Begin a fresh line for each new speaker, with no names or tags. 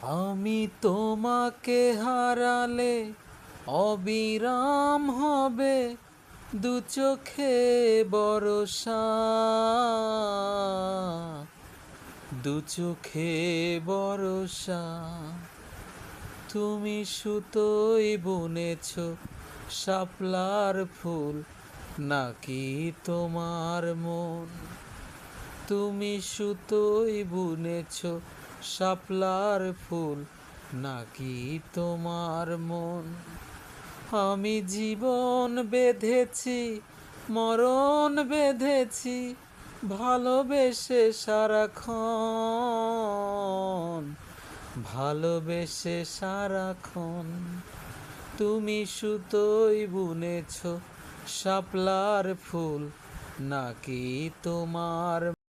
আমি তোমাকে হারালে অবিরাম হবে দু চোখে বরষা, দু চোখে বরষা। তুমি সুতোই বুনেছ শাপলার ফুল, নাকি তোমার মন? তুমি সুতোই বুনেছ শাপলার ফুল, নাকি তোমার মন? আমি জীবন বেঁধেছি, মরণ বেঁধেছি, ভালোবেসে সারাক্ষণ, ভালোবেসে সারাক্ষণ। তুমি সুতোই বুনেছ শাপলার ফুল, নাকি তোমার